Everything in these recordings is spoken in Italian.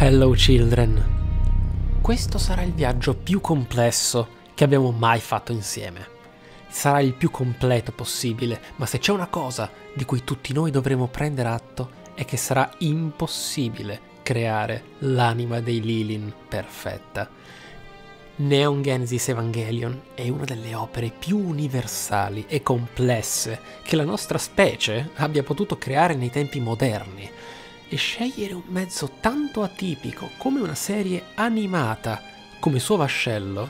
Hello children. Questo sarà il viaggio più complesso che abbiamo mai fatto insieme. Sarà il più completo possibile, ma se c'è una cosa di cui tutti noi dovremo prendere atto è che sarà impossibile creare l'anima dei Lilin perfetta. Neon Genesis Evangelion è una delle opere più universali e complesse che la nostra specie abbia potuto creare nei tempi moderni. E scegliere un mezzo tanto atipico come una serie animata come suo vascello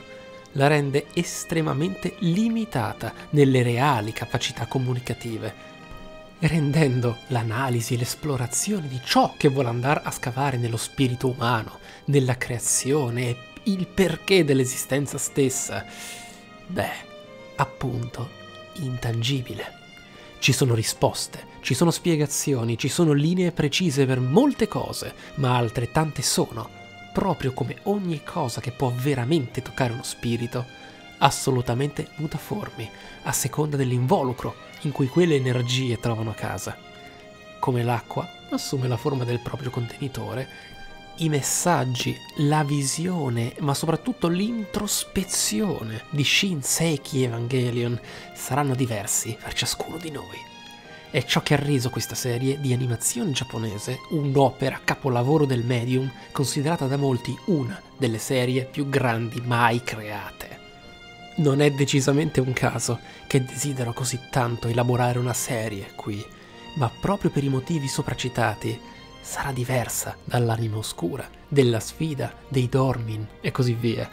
la rende estremamente limitata nelle reali capacità comunicative, rendendo l'analisi e l'esplorazione di ciò che vuole andare a scavare nello spirito umano, nella creazione e il perché dell'esistenza stessa, appunto, intangibile. Ci sono risposte, ci sono spiegazioni, ci sono linee precise per molte cose, ma altrettante sono, proprio come ogni cosa che può veramente toccare uno spirito, assolutamente mutaformi, a seconda dell'involucro in cui quelle energie trovano casa. Come l'acqua assume la forma del proprio contenitore, i messaggi, la visione, ma soprattutto l'introspezione di Shinseiki Evangelion saranno diversi per ciascuno di noi. È ciò che ha reso questa serie di animazione giapponese un'opera capolavoro del medium, considerata da molti una delle serie più grandi mai create. Non è decisamente un caso che desidero così tanto elaborare una serie qui, ma proprio per i motivi sopracitati sarà diversa dall'anima oscura, della sfida, dei Dormin e così via.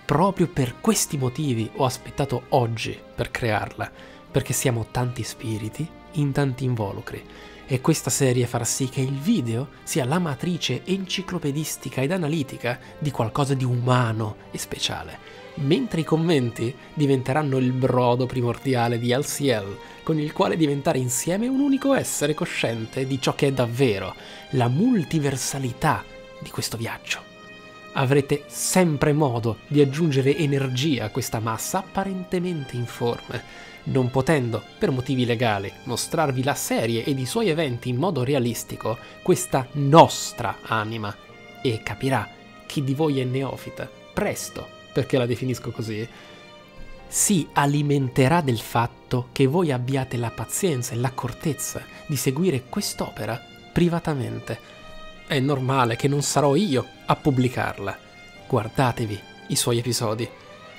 Proprio per questi motivi ho aspettato oggi per crearla, perché siamo tanti spiriti in tanti involucri, e questa serie farà sì che il video sia la matrice enciclopedistica ed analitica di qualcosa di umano e speciale, mentre i commenti diventeranno il brodo primordiale di LCL, con il quale diventare insieme un unico essere cosciente di ciò che è davvero la multiversalità di questo viaggio. Avrete sempre modo di aggiungere energia a questa massa apparentemente informe, non potendo, per motivi legali, mostrarvi la serie ed i suoi eventi in modo realistico, questa nostra anima. E capirà chi di voi è neofita, presto, perché la definisco così, si alimenterà del fatto che voi abbiate la pazienza e l'accortezza di seguire quest'opera privatamente. È normale che non sarò io a pubblicarla. Guardatevi i suoi episodi,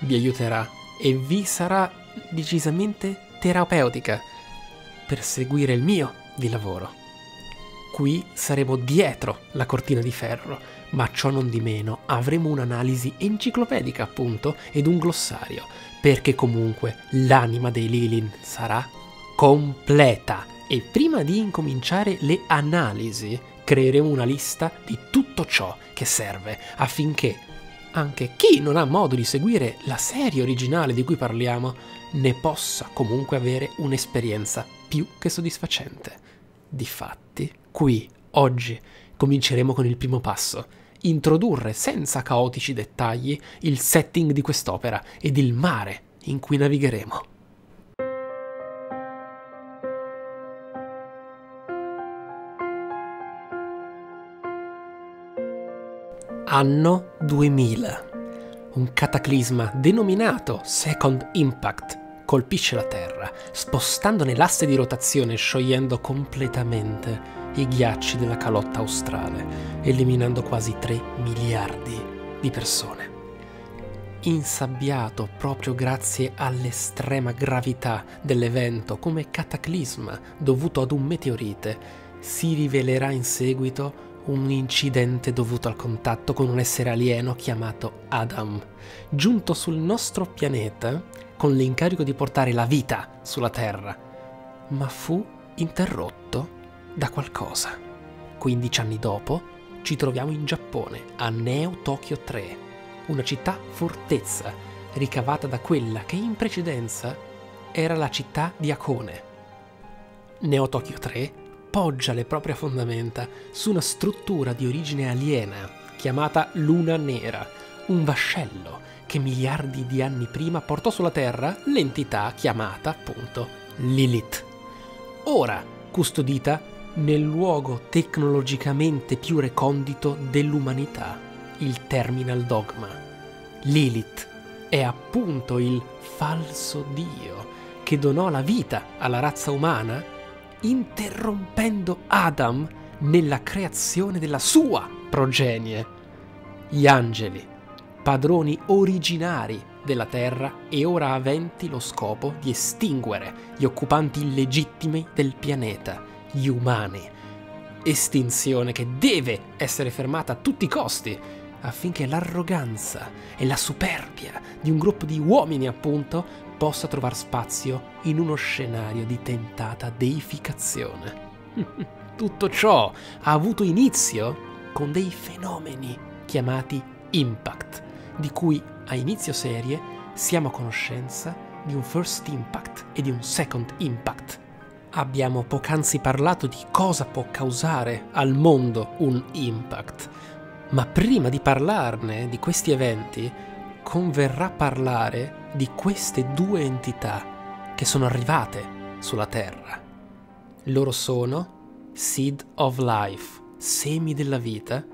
vi aiuterà e vi sarà decisamente terapeutica per seguire il mio di lavoro. Qui saremo dietro la cortina di ferro, ma ciò non di meno avremo un'analisi enciclopedica appunto ed un glossario, perché comunque l'anima dei Lilin sarà completa. E prima di incominciare le analisi creeremo una lista di tutto ciò che serve affinché anche chi non ha modo di seguire la serie originale di cui parliamo ne possa comunque avere un'esperienza più che soddisfacente. Difatti, qui, oggi, cominceremo con il primo passo: introdurre senza caotici dettagli il setting di quest'opera ed il mare in cui navigheremo. Anno 2000. Un cataclisma denominato Second Impact colpisce la Terra, spostandone l'asse di rotazione e sciogliendo completamente i ghiacci della calotta australe, eliminando quasi 3 miliardi di persone. Insabbiato proprio grazie all'estrema gravità dell'evento come cataclisma dovuto ad un meteorite, si rivelerà in seguito un incidente dovuto al contatto con un essere alieno chiamato Adam, giunto sul nostro pianeta con l'incarico di portare la vita sulla Terra, ma fu interrotto da qualcosa. 15 anni dopo ci troviamo in Giappone, a Neo Tokyo 3, una città fortezza ricavata da quella che in precedenza era la città di Hakone. Neo Tokyo 3 poggia le proprie fondamenta su una struttura di origine aliena chiamata Luna Nera, un vascello che miliardi di anni prima portò sulla Terra l'entità chiamata appunto Lilith, ora custodita nel luogo tecnologicamente più recondito dell'umanità, il Terminal Dogma. Lilith è appunto il falso dio che donò la vita alla razza umana, interrompendo Adam nella creazione della sua progenie. Gli angeli, padroni originari della Terra e ora aventi lo scopo di estinguere gli occupanti illegittimi del pianeta, gli umani. Estinzione che deve essere fermata a tutti i costi, affinché l'arroganza e la superbia di un gruppo di uomini, appunto, possa trovare spazio in uno scenario di tentata deificazione. Tutto ciò ha avuto inizio con dei fenomeni chiamati impact, di cui a inizio serie siamo a conoscenza di un first impact e di un second impact. Abbiamo poc'anzi parlato di cosa può causare al mondo un impact, ma prima di parlarne di questi eventi converrà parlare di queste due entità che sono arrivate sulla Terra. Loro sono Seed of Life, semi della vita,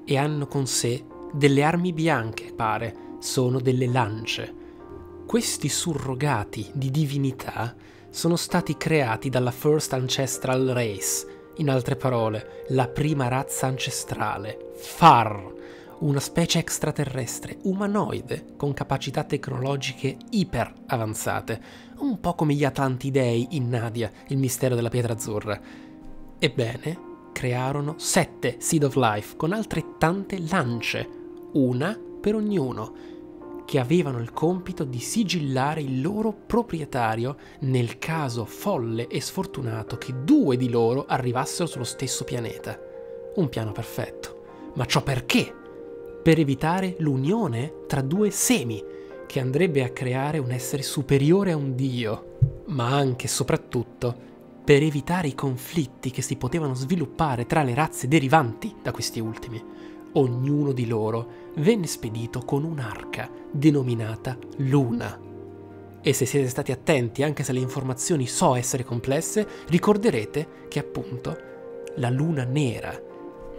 e hanno con sé delle armi bianche, pare, sono delle lance. Questi surrogati di divinità sono stati creati dalla First Ancestral Race, in altre parole, la prima razza ancestrale, Far, una specie extraterrestre umanoide con capacità tecnologiche iper avanzate, un po' come gli Atlantidei in Nadia, il mistero della pietra azzurra. Ebbene, crearono 7 Seed of Life con altrettante lance, una per ognuno, che avevano il compito di sigillare il loro proprietario nel caso folle e sfortunato che 2 di loro arrivassero sullo stesso pianeta. Un piano perfetto. Ma ciò perché? Per evitare l'unione tra 2 semi, che andrebbe a creare un essere superiore a un dio, ma anche e soprattutto per evitare i conflitti che si potevano sviluppare tra le razze derivanti da questi ultimi. Ognuno di loro venne spedito con un'arca denominata Luna. E se siete stati attenti, anche se le informazioni so essere complesse, ricorderete che appunto la Luna Nera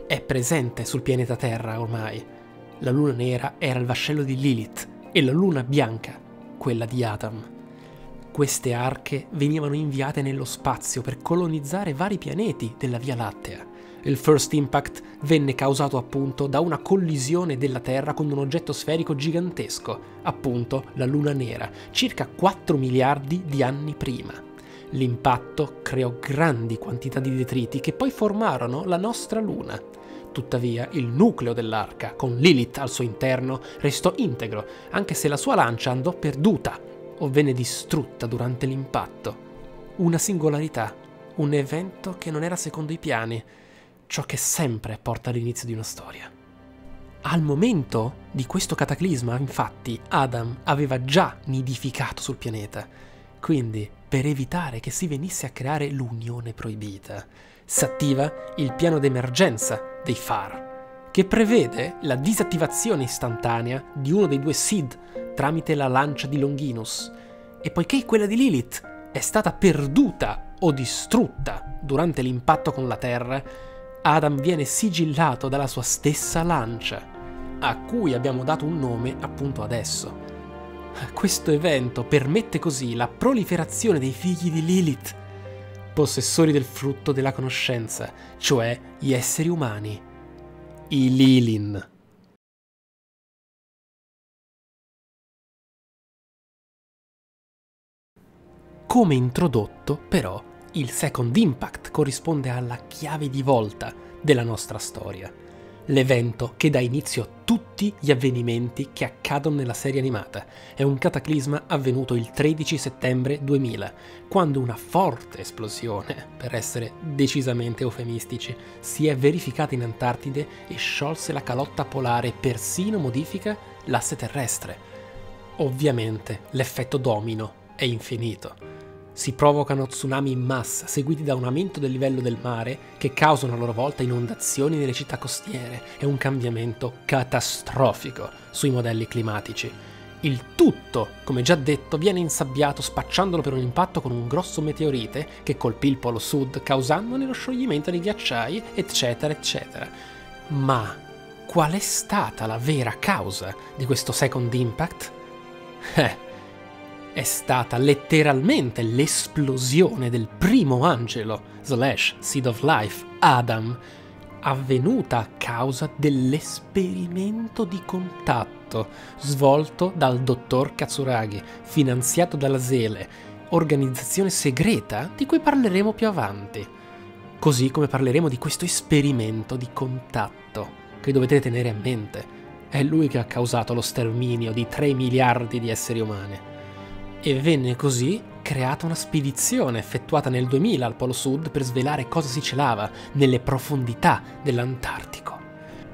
è presente sul pianeta Terra ormai. La Luna Nera era il vascello di Lilith e la Luna Bianca, quella di Adam. Queste arche venivano inviate nello spazio per colonizzare vari pianeti della Via Lattea. Il First Impact venne causato appunto da una collisione della Terra con un oggetto sferico gigantesco, appunto la Luna Nera, circa 4 miliardi di anni prima. L'impatto creò grandi quantità di detriti che poi formarono la nostra Luna. Tuttavia, il nucleo dell'arca, con Lilith al suo interno, restò integro, anche se la sua lancia andò perduta o venne distrutta durante l'impatto. Una singolarità, un evento che non era secondo i piani, ciò che sempre porta all'inizio di una storia. Al momento di questo cataclisma, infatti, Adam aveva già nidificato sul pianeta, quindi per evitare che si venisse a creare l'unione proibita, si attiva il piano d'emergenza dei Far, che prevede la disattivazione istantanea di uno dei 2 Seed tramite la lancia di Longinus, e poiché quella di Lilith è stata perduta o distrutta durante l'impatto con la Terra, Adam viene sigillato dalla sua stessa lancia, a cui abbiamo dato un nome appunto adesso. Questo evento permette così la proliferazione dei figli di Lilith, possessori del frutto della conoscenza, cioè gli esseri umani, i Lilin. Come introdotto, però, il Second Impact corrisponde alla chiave di volta della nostra storia, l'evento che dà inizio a tutti gli avvenimenti che accadono nella serie animata. È un cataclisma avvenuto il 13 settembre 2000, quando una forte esplosione, per essere decisamente eufemistici, si è verificata in Antartide e sciolse la calotta polare e persino modifica l'asse terrestre. Ovviamente l'effetto domino è infinito. Si provocano tsunami in massa, seguiti da un aumento del livello del mare che causano a loro volta inondazioni nelle città costiere e un cambiamento catastrofico sui modelli climatici. Il tutto, come già detto, viene insabbiato spacciandolo per un impatto con un grosso meteorite che colpì il Polo Sud, causandone lo scioglimento dei ghiacciai, eccetera, eccetera. Ma qual è stata la vera causa di questo Second Impact? È stata letteralmente l'esplosione del primo angelo, / Seed of Life, Adam, avvenuta a causa dell'esperimento di contatto svolto dal dottor Katsuragi, finanziato dalla Sele, organizzazione segreta di cui parleremo più avanti. Così come parleremo di questo esperimento di contatto, che dovete tenere a mente. È lui che ha causato lo sterminio di 3 miliardi di esseri umani. E venne così creata una spedizione effettuata nel 2000 al Polo Sud per svelare cosa si celava nelle profondità dell'Antartico.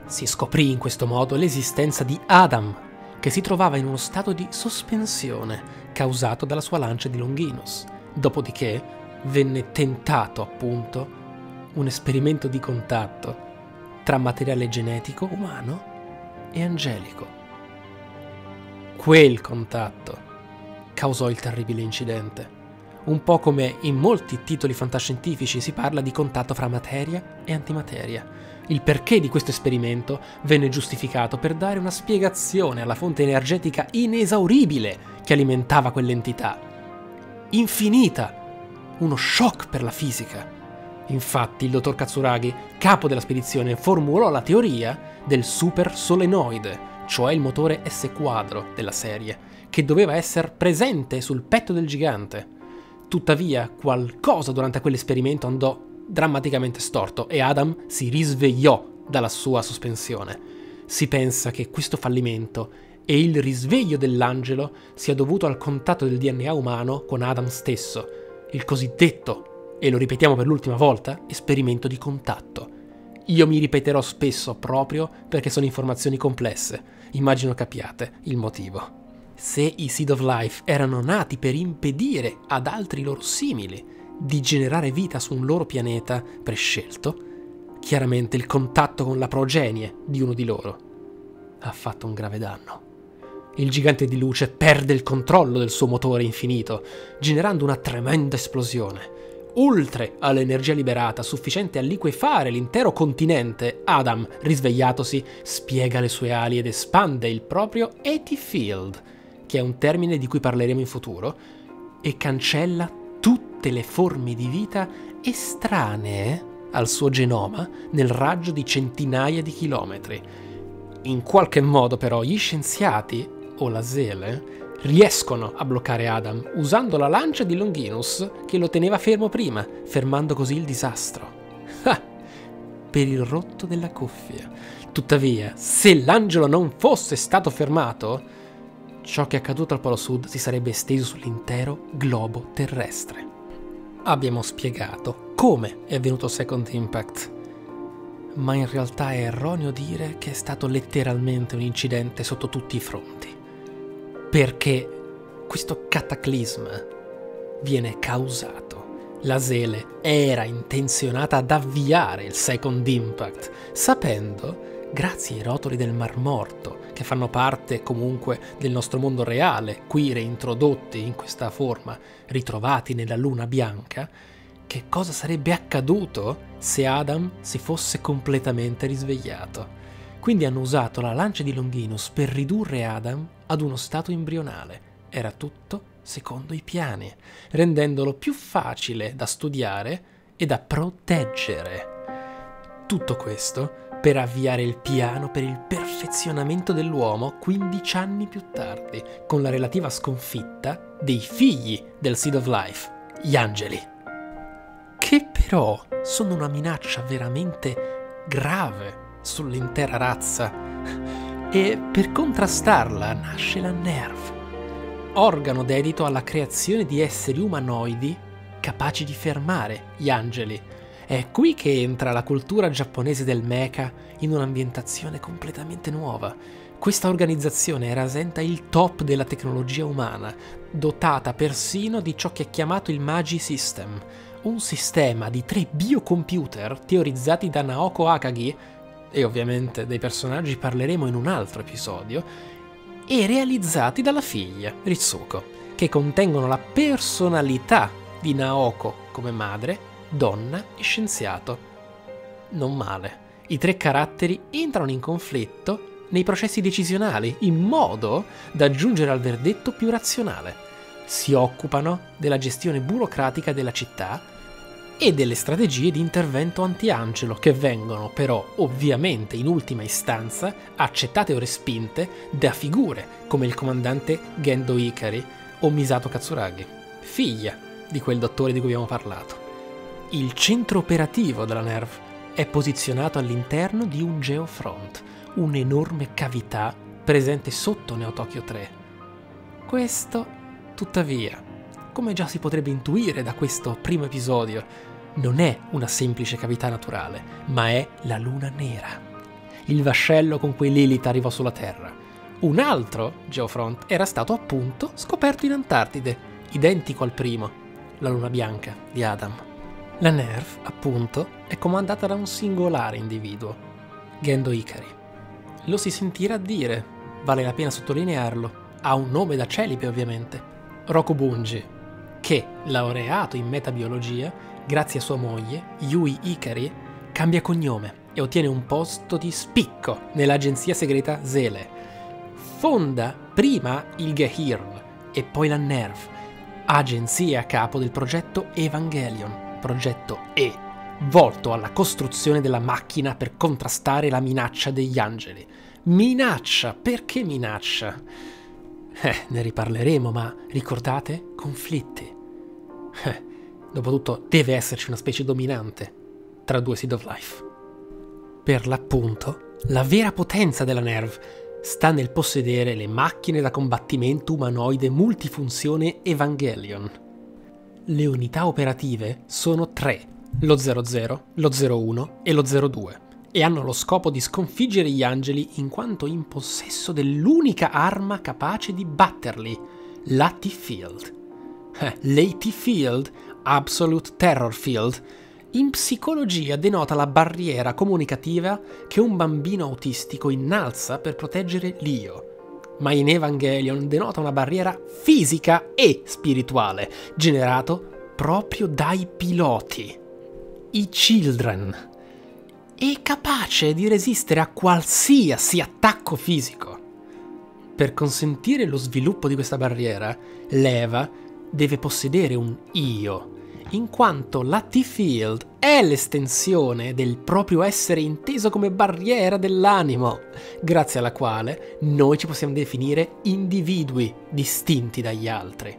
Si scoprì in questo modo l'esistenza di Adam, che si trovava in uno stato di sospensione causato dalla sua lancia di Longinus. Dopodiché venne tentato, appunto, un esperimento di contatto tra materiale genetico umano e angelico. Quel contatto causò il terribile incidente. Un po' come in molti titoli fantascientifici si parla di contatto fra materia e antimateria. Il perché di questo esperimento venne giustificato per dare una spiegazione alla fonte energetica inesauribile che alimentava quell'entità. Infinita! Uno shock per la fisica. Infatti il dottor Katsuragi, capo della spedizione, formulò la teoria del super solenoide, cioè il motore S quadro della serie, che doveva essere presente sul petto del gigante. Tuttavia, qualcosa durante quell'esperimento andò drammaticamente storto e Adam si risvegliò dalla sua sospensione. Si pensa che questo fallimento e il risveglio dell'angelo sia dovuto al contatto del DNA umano con Adam stesso, il cosiddetto, e lo ripetiamo per l'ultima volta, esperimento di contatto. Io mi ripeterò spesso proprio perché sono informazioni complesse. Immagino capiate il motivo. Se i Seed of Life erano nati per impedire ad altri loro simili di generare vita su un loro pianeta prescelto, chiaramente il contatto con la progenie di uno di loro ha fatto un grave danno. Il gigante di luce perde il controllo del suo motore infinito, generando una tremenda esplosione. Oltre all'energia liberata sufficiente a liquefare l'intero continente, Adam, risvegliatosi, spiega le sue ali ed espande il proprio ET Field, che è un termine di cui parleremo in futuro, e cancella tutte le forme di vita estranee al suo genoma nel raggio di centinaia di chilometri. In qualche modo però gli scienziati, o la Sele, riescono a bloccare Adam usando la lancia di Longinus che lo teneva fermo prima, fermando così il disastro. Per il rotto della cuffia. Tuttavia, se l'angelo non fosse stato fermato, ciò che è accaduto al Polo Sud si sarebbe esteso sull'intero globo terrestre. Abbiamo spiegato come è avvenuto Second Impact, ma in realtà è erroneo dire che è stato letteralmente un incidente sotto tutti i fronti, perché questo cataclisma viene causato. La Sele era intenzionata ad avviare il Second Impact, sapendo, grazie ai rotoli del Mar Morto, che fanno parte comunque del nostro mondo reale, qui reintrodotti in questa forma, ritrovati nella Luna Bianca, che cosa sarebbe accaduto se Adam si fosse completamente risvegliato. Quindi hanno usato la lancia di Longinus per ridurre Adam ad uno stato embrionale. Era tutto secondo i piani, rendendolo più facile da studiare e da proteggere. Tutto questo per avviare il piano per il perfezionamento dell'uomo 15 anni più tardi, con la relativa sconfitta dei figli del Seed of Life, gli angeli, che però sono una minaccia veramente grave sull'intera razza. E per contrastarla nasce la NERV, organo dedito alla creazione di esseri umanoidi capaci di fermare gli angeli. È qui che entra la cultura giapponese del mecha in un'ambientazione completamente nuova. Questa organizzazione rasenta il top della tecnologia umana, dotata persino di ciò che è chiamato il Magi System, un sistema di 3 biocomputer teorizzati da Naoko Akagi, e ovviamente dei personaggi parleremo in un altro episodio, e realizzati dalla figlia, Ritsuko, che contengono la personalità di Naoko come madre, donna e scienziato. Non male. I 3 caratteri entrano in conflitto nei processi decisionali in modo da giungere al verdetto più razionale. Si occupano della gestione burocratica della città e delle strategie di intervento anti-Angelo, che vengono però ovviamente in ultima istanza accettate o respinte da figure come il comandante Gendo Ikari o Misato Katsuragi, figlia di quel dottore di cui abbiamo parlato. Il centro operativo della NERV è posizionato all'interno di un geofront, un'enorme cavità presente sotto Neo Tokyo 3. Questo, tuttavia, come già si potrebbe intuire da questo primo episodio, non è una semplice cavità naturale, ma è la Luna Nera, il vascello con cui Lilith arrivò sulla Terra. Un altro geofront era stato appunto scoperto in Antartide, identico al primo, la Luna Bianca di Adam. La NERV, appunto, è comandata da un singolare individuo, Gendo Ikari. Lo si sentirà dire, vale la pena sottolinearlo, ha un nome da celibe ovviamente, Rokubunji, che, laureato in metabiologia, grazie a sua moglie, Yui Ikari, cambia cognome e ottiene un posto di spicco nell'agenzia segreta Zele. Fonda prima il Gehirn e poi la NERV, agenzia a capo del progetto Evangelion, progetto E, volto alla costruzione della macchina per contrastare la minaccia degli angeli. Minaccia? Perché minaccia? Ne riparleremo, ma ricordate? Conflitti. Dopotutto deve esserci una specie dominante tra 2 Seed of Life. Per l'appunto, la vera potenza della NERV sta nel possedere le macchine da combattimento umanoide multifunzione Evangelion. Le unità operative sono 3, lo 00, lo 01 e lo 02, e hanno lo scopo di sconfiggere gli angeli in quanto in possesso dell'unica arma capace di batterli, l'AT-Field. L'AT-Field, Absolute Terror Field, in psicologia denota la barriera comunicativa che un bambino autistico innalza per proteggere l'io, ma in Evangelion denota una barriera fisica e spirituale, generato proprio dai piloti, i Children, e capace di resistere a qualsiasi attacco fisico. Per consentire lo sviluppo di questa barriera, l'Eva deve possedere un io, in quanto l'AT-Field è l'estensione del proprio essere inteso come barriera dell'animo, grazie alla quale noi ci possiamo definire individui distinti dagli altri.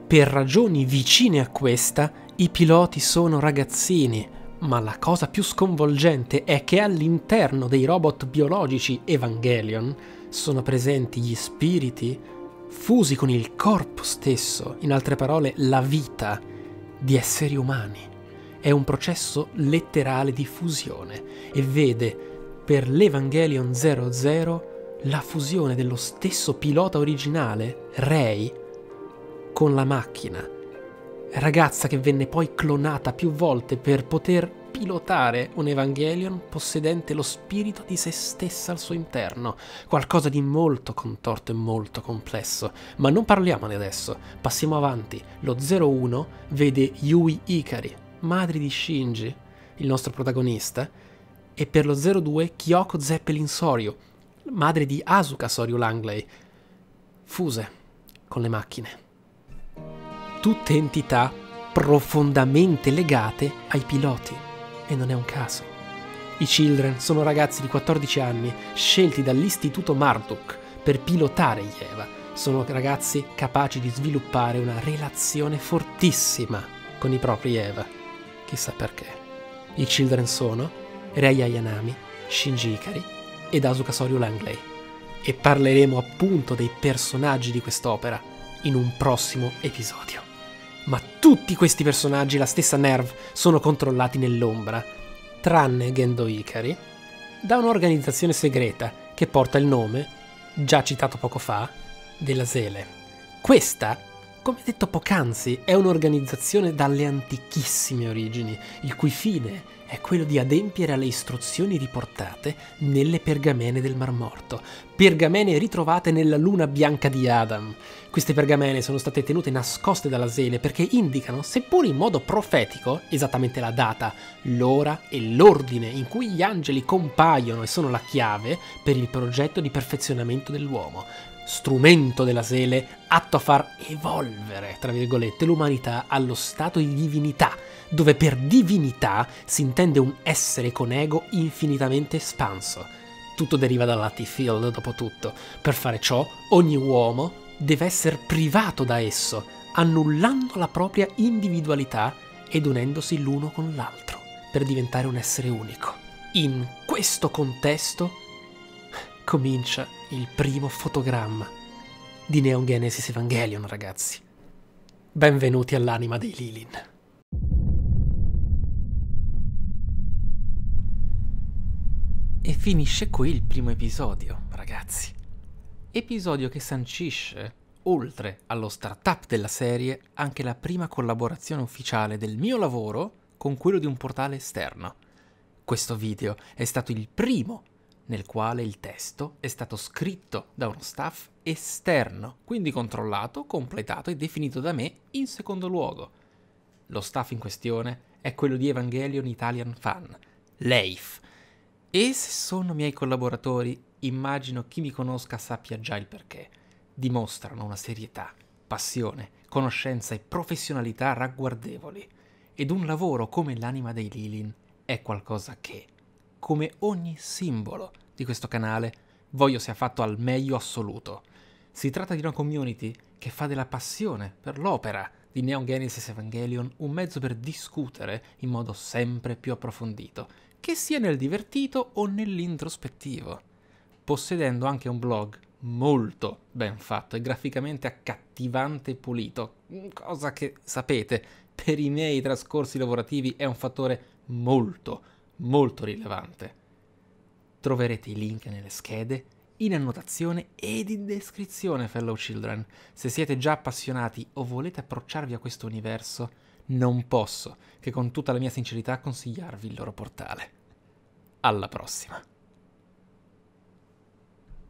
Per ragioni vicine a questa, i piloti sono ragazzini, ma la cosa più sconvolgente è che all'interno dei robot biologici Evangelion sono presenti gli spiriti fusi con il corpo stesso, in altre parole la vita di esseri umani. È un processo letterale di fusione e vede per l'Evangelion 00 la fusione dello stesso pilota originale, Rei, con la macchina, ragazza che venne poi clonata più volte per poter pilotare un Evangelion possedente lo spirito di se stessa al suo interno, qualcosa di molto contorto e molto complesso, ma non parliamone adesso, passiamo avanti. Lo 01 vede Yui Ikari, madre di Shinji, il nostro protagonista, e per lo 02 Kyoko Zeppelin Soryu, madre di Asuka Soryu Langley, fuse con le macchine. Tutte entità profondamente legate ai piloti. E non è un caso. I Children sono ragazzi di 14 anni scelti dall'Istituto Marduk per pilotare gli Eva. Sono ragazzi capaci di sviluppare una relazione fortissima con i propri Eva. Chissà perché. I Children sono Rei Ayanami, Shinji Ikari ed Asuka Soryu Langley. E parleremo appunto dei personaggi di quest'opera in un prossimo episodio. Ma tutti questi personaggi, la stessa NERV, sono controllati nell'ombra, tranne Gendo Ikari, da un'organizzazione segreta che porta il nome, già citato poco fa, della Zele. Questa come detto poc'anzi, è un'organizzazione dalle antichissime origini, il cui fine è quello di adempiere alle istruzioni riportate nelle pergamene del Mar Morto, pergamene ritrovate nella luna bianca di Adam. Queste pergamene sono state tenute nascoste dalla Sele perché indicano, seppur in modo profetico, esattamente la data, l'ora e l'ordine in cui gli angeli compaiono e sono la chiave per il progetto di perfezionamento dell'uomo. Strumento della Sele atto a far evolvere, tra virgolette, l'umanità allo stato di divinità, dove per divinità si intende un essere con ego infinitamente espanso. Tutto deriva dalla T-Field, dopo tutto. Per fare ciò, ogni uomo deve essere privato da esso, annullando la propria individualità ed unendosi l'uno con l'altro, per diventare un essere unico. In questo contesto comincia il primo fotogramma di Neon Genesis Evangelion, ragazzi. Benvenuti all'anima dei Lilin. E finisce qui il primo episodio, ragazzi. Episodio che sancisce, oltre allo startup della serie, anche la prima collaborazione ufficiale del mio lavoro con quello di un portale esterno. Questo video è stato il primo nel quale il testo è stato scritto da uno staff esterno, quindi controllato, completato e definito da me in secondo luogo. Lo staff in questione è quello di Evangelion Italian Fan, l'EIF. E se sono miei collaboratori, immagino chi mi conosca sappia già il perché. Dimostrano una serietà, passione, conoscenza e professionalità ragguardevoli. Ed un lavoro come l'anima dei Lilin è qualcosa che, come ogni simbolo di questo canale, voglio sia fatto al meglio assoluto. Si tratta di una community che fa della passione per l'opera di Neon Genesis Evangelion un mezzo per discutere in modo sempre più approfondito, che sia nel divertito o nell'introspettivo, possedendo anche un blog molto ben fatto e graficamente accattivante e pulito, cosa che, sapete, per i miei trascorsi lavorativi è un fattore molto rilevante. Troverete i link nelle schede, in annotazione ed in descrizione, fellow children. Se siete già appassionati o volete approcciarvi a questo universo, non posso che con tutta la mia sincerità consigliarvi il loro portale. Alla prossima!